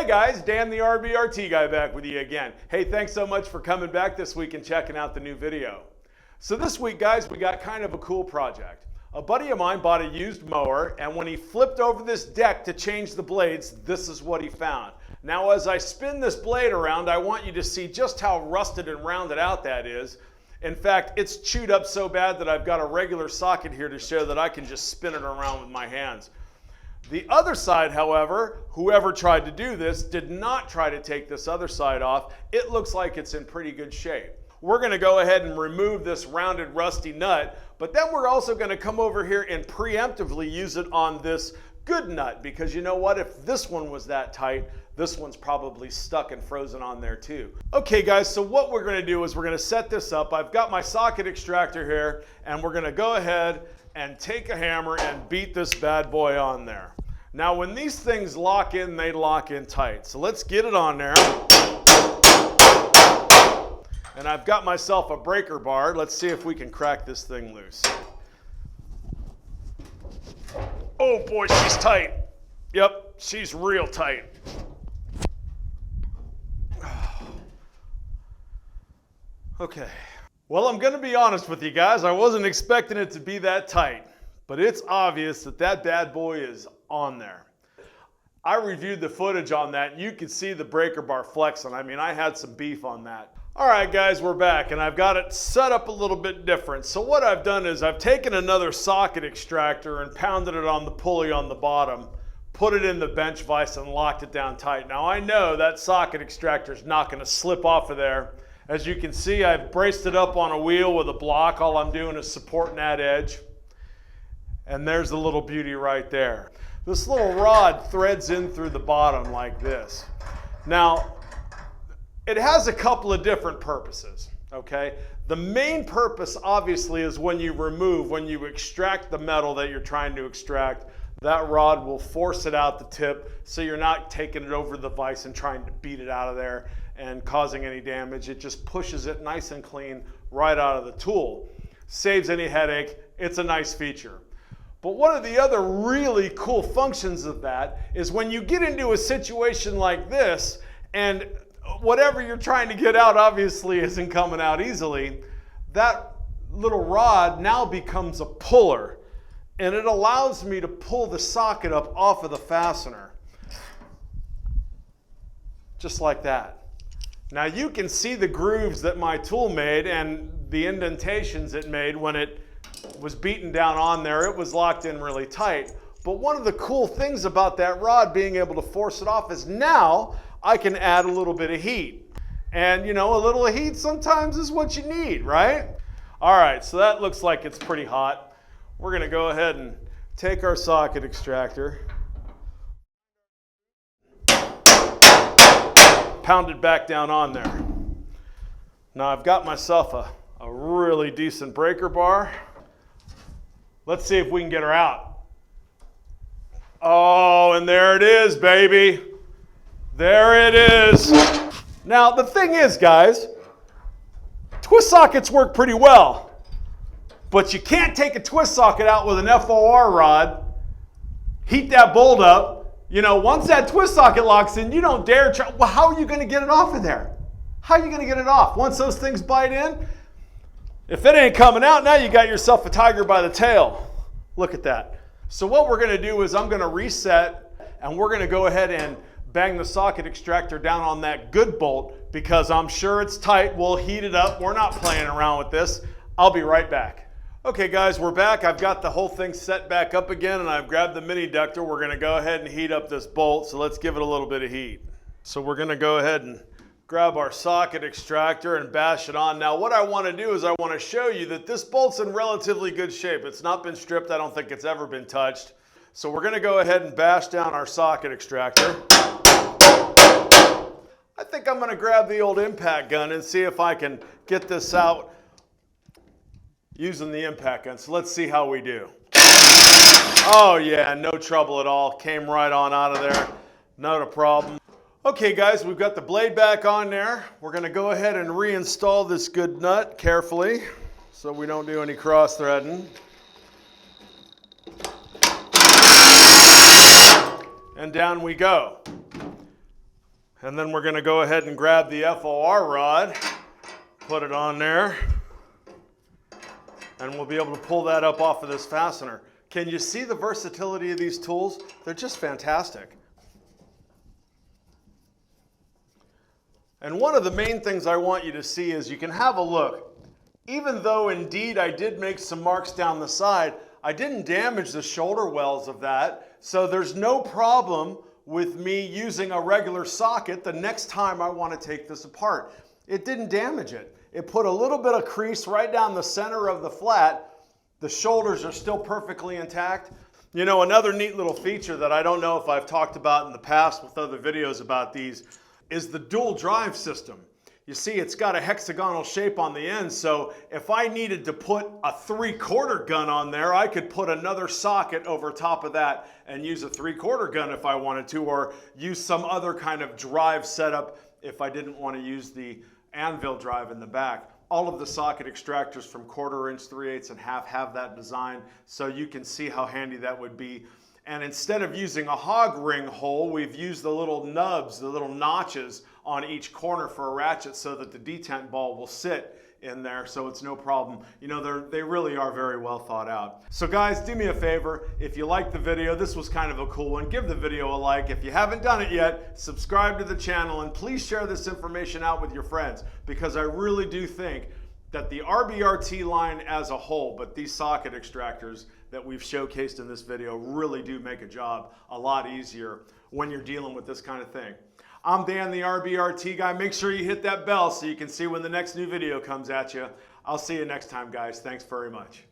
Hey guys, Dan the RBRT Guy back with you again. Hey, thanks so much for coming back this week and checking out the new video. So this week, guys, we got kind of a cool project. A buddy of mine bought a used mower, and when he flipped over this deck to change the blades, this is what he found. Now, as I spin this blade around, I want you to see just how rusted and rounded out that is. In fact, it's chewed up so bad that I've got a regular socket here to show that I can just spin it around with my hands. The other side, however, whoever tried to do this did not try to take this other side off. It looks like it's in pretty good shape. We're going to go ahead and remove this rounded rusty nut, but then we're also going to come over here and preemptively use it on this good nut, because you know what? If this one was that tight, this one's probably stuck and frozen on there too. Okay guys, so what we're going to do is we're going to set this up. I've got my socket extractor here, and we're going to go ahead and take a hammer and beat this bad boy on there. Now when these things lock in, they lock in tight. So let's get it on there. And I've got myself a breaker bar. Let's see if we can crack this thing loose. Oh boy, she's tight. Yep, she's real tight. Okay. Well, I'm going to be honest with you guys. I wasn't expecting it to be that tight, but it's obvious that that bad boy is on there. I reviewed the footage on that, and you could see the breaker bar flexing. I mean, I had some beef on that. All right, guys, we're back, and I've got it set up a little bit different. So what I've done is I've taken another socket extractor and pounded it on the pulley on the bottom, put it in the bench vise, and locked it down tight. Now, I know that socket extractor is not going to slip off of there. As you can see, I've braced it up on a wheel with a block. All I'm doing is supporting that edge. And there's the little beauty right there. This little rod threads in through the bottom like this. Now, it has a couple of different purposes, okay? The main purpose, obviously, is when you extract the metal that you're trying to extract, that rod will force it out the tip, so you're not taking it over the vise and trying to beat it out of there and causing any damage. It just pushes it nice and clean right out of the tool. Saves any headache. It's a nice feature. But one of the other really cool functions of that is when you get into a situation like this, and whatever you're trying to get out obviously isn't coming out easily, that little rod now becomes a puller, and it allows me to pull the socket up off of the fastener. Just like that. Now you can see the grooves that my tool made and the indentations it made when it was beaten down on there. It was locked in really tight. But one of the cool things about that rod being able to force it off is now I can add a little bit of heat. And you know, a little heat sometimes is what you need, right? All right, so that looks like it's pretty hot. We're gonna go ahead and take our socket extractor, pound it back down on there. Now I've got myself a really decent breaker bar. Let's see if we can get her out. Oh, and there it is, baby. There it is. Now the thing is, guys, twist sockets work pretty well, but you can't take a twist socket out with an FOR rod, heat that bolt up. You know, once that twist socket locks in, you don't dare try. Well, how are you going to get it off of there? How are you going to get it off? Once those things bite in, if it ain't coming out, now you got yourself a tiger by the tail. Look at that. So what we're going to do is I'm going to reset, and we're going to go ahead and bang the socket extractor down on that good bolt, because I'm sure it's tight. We'll heat it up. We're not playing around with this. I'll be right back. Okay guys, we're back. I've got the whole thing set back up again, and I've grabbed the mini ductor. We're going to go ahead and heat up this bolt, so let's give it a little bit of heat. So we're going to go ahead and grab our socket extractor and bash it on. Now what I want to do is I want to show you that this bolt's in relatively good shape. It's not been stripped. I don't think it's ever been touched. So we're going to go ahead and bash down our socket extractor. I think I'm going to grab the old impact gun and see if I can get this out using the impact gun. So let's see how we do. Oh yeah, no trouble at all. Came right on out of there. Not a problem. Okay guys, we've got the blade back on there. We're going to go ahead and reinstall this good nut carefully so we don't do any cross threading. And down we go. And then we're going to go ahead and grab the FOR rod, put it on there, and we'll be able to pull that up off of this fastener. Can you see the versatility of these tools? They're just fantastic. And one of the main things I want you to see is you can have a look. Even though indeed I did make some marks down the side, I didn't damage the shoulder wells of that, so there's no problem with me using a regular socket the next time I want to take this apart. It didn't damage it. It put a little bit of crease right down the center of the flat. The shoulders are still perfectly intact. You know, another neat little feature that I don't know if I've talked about in the past with other videos about these is the dual drive system. You see, it's got a hexagonal shape on the end, so if I needed to put a 3/4 gun on there, I could put another socket over top of that and use a 3/4 gun if I wanted to, or use some other kind of drive setup if I didn't want to use the anvil drive in the back. All of the socket extractors from 1/4 inch, 3/8 and half have that design, so you can see how handy that would be. And instead of using a hog ring hole, we've used the little nubs, the little notches on each corner for a ratchet so that the detent ball will sit in there, so it's no problem. You know, they really are very well thought out. So guys, do me a favor, if you liked the video, this was kind of a cool one, give the video a like. If you haven't done it yet, subscribe to the channel, and please share this information out with your friends, because I really do think that the RBRT line as a whole, but these socket extractors that we've showcased in this video really do make a job a lot easier when you're dealing with this kind of thing. I'm Dan, the RBRT guy. Make sure you hit that bell so you can see when the next new video comes at you. I'll see you next time, guys. Thanks very much.